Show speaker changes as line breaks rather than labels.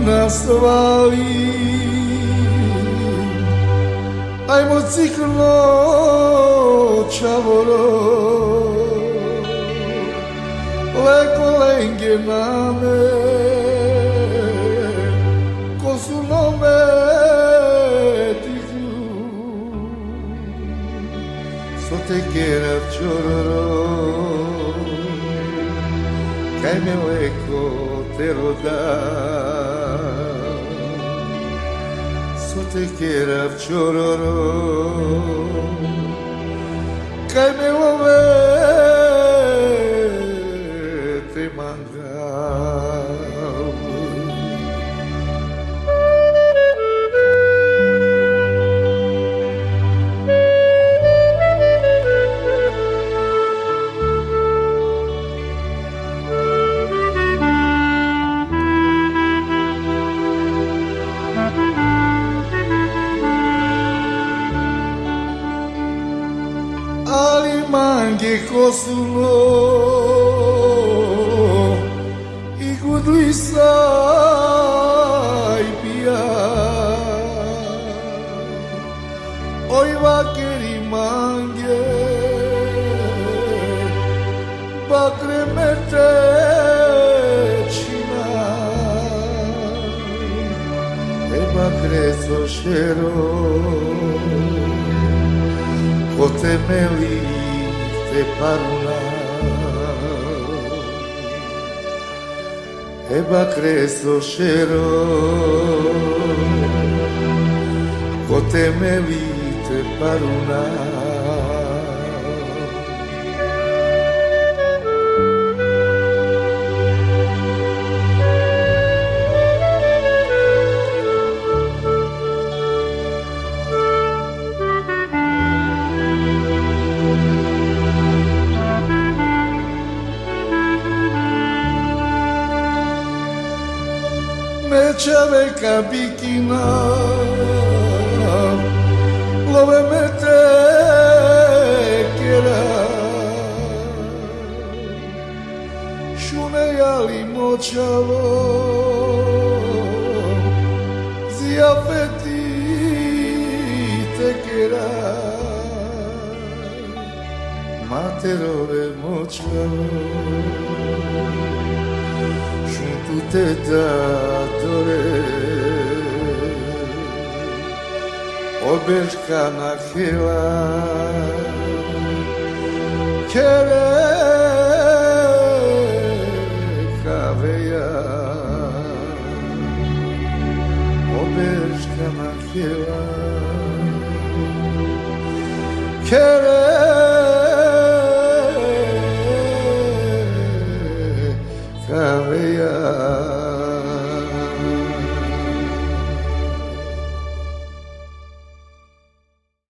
nas vali, ajmo ciklo čavoro, leko lenge name, ko su nome tiku, so te kera čororo, kaj me leko te roda. Te quiera chororo, que me love te manga. Ali mange kosulo i gudlisa i pija, oj vakeri mange bakre mete čina, e bakre sošero ko te meli te paruna, eba creso šero, ko te meli te paruna. Čaveka bikina, love me te kera, šune jali močavo, ziafeti te kera, materove močavo. Tu te datore obežka na chila kere kaveja obežka na chila kere kaveja.